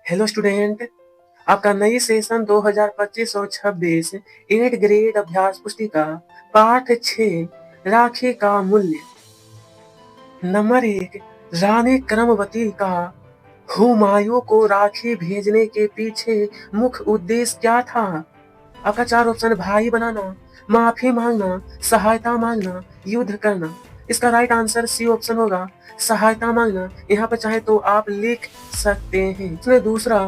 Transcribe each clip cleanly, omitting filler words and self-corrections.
Hello student, आपका नई session 2025 और 26 8 ग्रेड अभ्यास पुस्तिका पाठ 6 राखी का मूल्य। नंबर 1, रानी क्रमवती का हुमायूं को राखी भेजने के पीछे मुख्य उद्देश्य क्या था? आपका 4 ऑप्शन: भाई बनाना, माफी मांगना, सहायता मांगना, युद्ध करना। इसका राइट आंसर सी ऑप्शन होगा, सहायता मांगना। यहाँ पर चाहे तो आप लिख सकते हैं। इसमें दूसरा,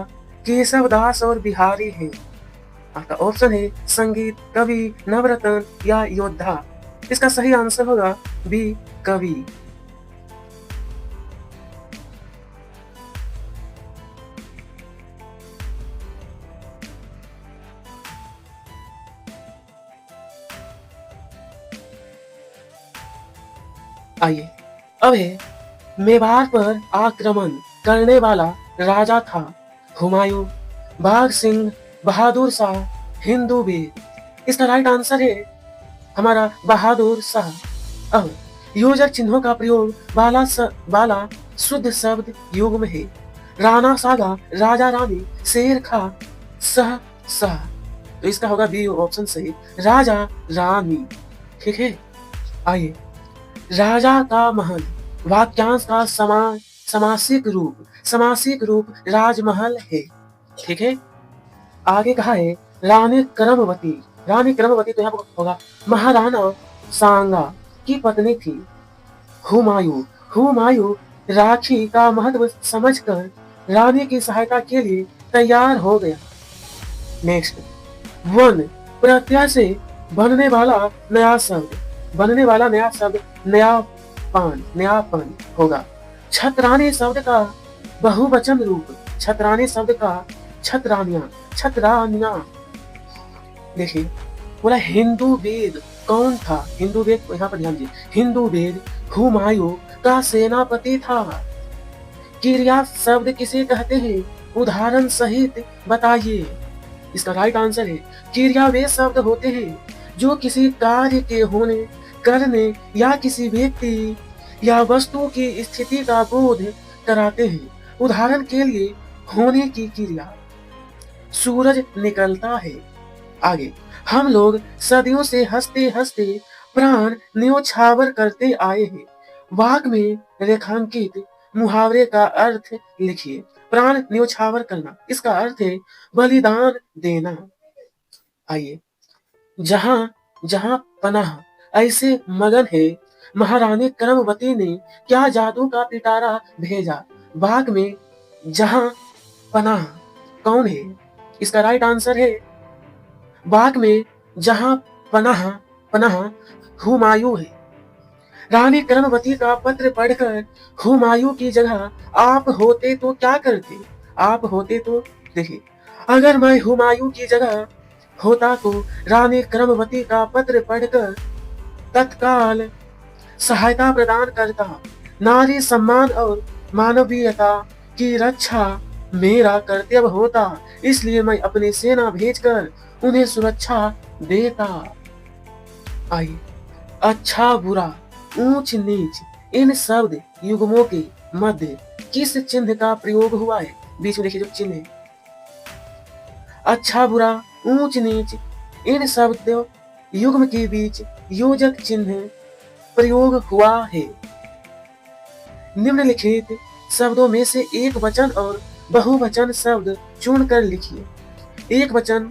केशव दास और बिहारी है। आपका ऑप्शन है संगीत, कवि, नवरत्न या योद्धा। इसका सही आंसर होगा बी, कवि। आइए, अब है मेवाड़ पर आक्रमण करने वाला राजा था हुमायूं, बाघ सिंह, बहादुर शाह, हिंदू बीर। इसका राइट आंसर है हमारा बहादुर शाह। अब योजक चिन्हों का प्रयोग बाला शुद्ध शब्द युग्म है। राणा सागा, राजा रानी, शेर खा, सह सह। तो इसका होगा बी ऑप्शन सही, राजा रानी। ठीक है, आइए, राजा का महल वाक्यांश का समासिक रूप राजमहल है। ठीक है, आगे कहा है रानी क्रमवती। रानी क्रमवती तो यहाँ पर होगा महाराणा सांगा की पत्नी थी। हुमायूं राखी का महत्व समझकर रानी की सहायता के लिए तैयार हो गया। नेक्स्ट, वन प्रत्यय से बनने वाला नया शब्द नयापन होगा। छतरानी शब्द का बहुवचन रूप, छतरानी शब्द का छतरानियां। देखिए, बोला हिंदू वेद कौन था? हिंदू वेद को यहाँ पर ध्यान दीजिए, हिंदू वेद हुमायूं का सेनापति था। क्रिया शब्द किसे कहते हैं? उदाहरण सहित बताइए। इसका राइट आंसर है क्रिया वे शब्द होते हैं जो किसी कार्य के होने, करने या किसी व्यक्ति या वस्तु की स्थिति का बोध कराते हैं। उदाहरण के लिए, होने की क्रिया, सूरज निकलता है। आगे, हम लोग सदियों से हंसते हंसते प्राण न्योछावर करते आए हैं। वाक्य में रेखांकित मुहावरे का अर्थ लिखिए। प्राण न्योछावर करना, इसका अर्थ है बलिदान देना। आइए, जहां जहां पनाह ऐसे मगन है, महारानी क्रमवती ने क्या जादू का पिटारा भेजा? बाग में जहां पनाह कौन है? इसका राइट आंसर है बाग में जहां पनाह पनाह हुमायूं है। रानी क्रमवती का पत्र पढ़कर हुमायूं की जगह आप होते तो क्या करते? आप होते तो, देखिए, अगर मैं हुमायूं की जगह होता तो रानी क्रमवती का पत्र पढ़कर तत्काल सहायता प्रदान करता। नारी सम्मान और मानवीयता की रक्षा मेरा कर्तव्य होता, इसलिए मैं अपनी सेना भेजकर उन्हें सुरक्षा देता। आइए, अच्छा बुरा, ऊंच नीच, इन शब्द युग्मों के मध्य किस चिन्ह का प्रयोग हुआ है? बीच में देखिए जो चिन्ह है, अच्छा बुरा, ऊंच नीच, इन शब्द युग्म के बीच योजक चिन्ह प्रयोग हुआ है। निम्नलिखित शब्दों में से एक वचन और बहुवचन शब्द चुनकर लिखिए। एक वचन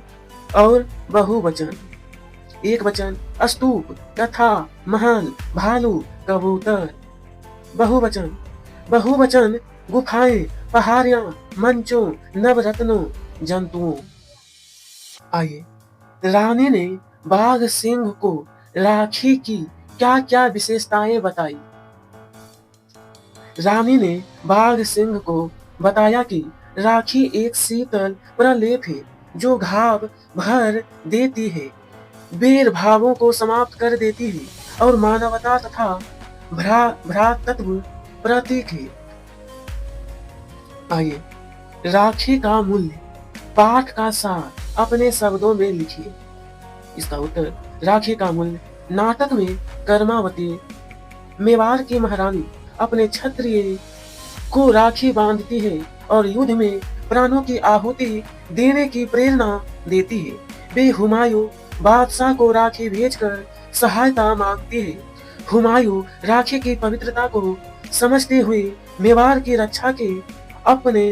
और बहुवचन। एक वचन, स्तूप, कथा, महल, भालू, कबूतर। बहुवचन, गुफाएं, पहाड़ियां, मंचों, नवरत्नों, जंतुओं। आइए, रानी ने बाघ सिंह को राखी की क्या क्या विशेषताएं बताई? रानी ने बाघ सिंह को बताया कि राखी एक शीतल प्रलेप है जो घाव भर देती है, वीर भावों को समाप्त कर देती है और मानवता तथा भ्रातृत्व प्रतीक है। आइए, राखी का मूल्य, पाठ का सार अपने शब्दों में लिखिए। इसका उत्तर, राखी का मूल्य, नाटक में कर्मावती मेवाड़ की महारानी अपने क्षत्रिय को राखी बांधती है और युद्ध में प्राणों की आहुति देने की प्रेरणा देती है। वे हुमायूं बादशाह को राखी भेजकर सहायता मांगती है। हुमायूं राखी की पवित्रता को समझते हुए मेवाड़ की रक्षा के अपने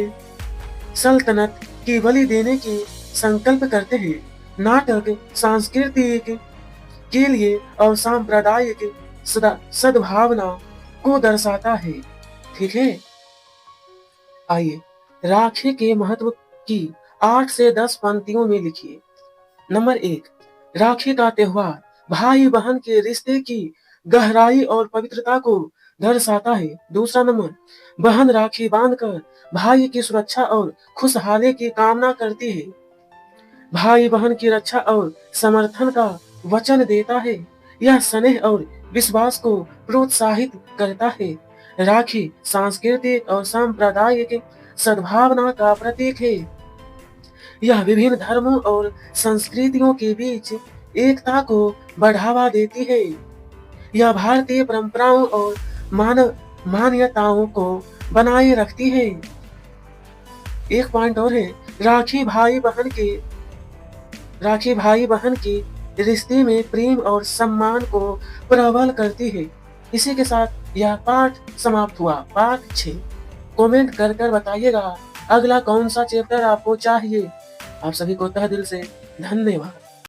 सल्तनत की बलि देने की संकल्प करते हैं। नाटक सांस्कृतिक के लिए और सांप्रदायिक सद्भावना को दर्शाता है। ठीक है, आइए राखी के महत्व की 8 से 10 पंक्तियों में लिखिए। नंबर 1, राखी का त्योहार भाई बहन के रिश्ते की गहराई और पवित्रता को दर्शाता है। दूसरा नंबर, बहन राखी बांधकर भाई की सुरक्षा और खुशहाली की कामना करती है। भाई बहन की रक्षा और समर्थन का वचन देता है। यह स्नेह और विश्वास को प्रोत्साहित करता है। राखी सांस्कृतिक और सांप्रदायिक सद्भावना का प्रतीक है। यह विभिन्न धर्मों और संस्कृतियों के बीच एकता को बढ़ावा देती है। यह भारतीय परंपराओं और मानव मान्यताओं को बनाए रखती है। एक पॉइंट और है, राखी भाई बहन के रिश्ते में प्रेम और सम्मान को प्रबल करती है। इसी के साथ यह पाठ समाप्त हुआ, पाठ 6। कमेंट कर कर बताइएगा अगला कौन सा चैप्टर आपको चाहिए। आप सभी को तहे दिल से धन्यवाद।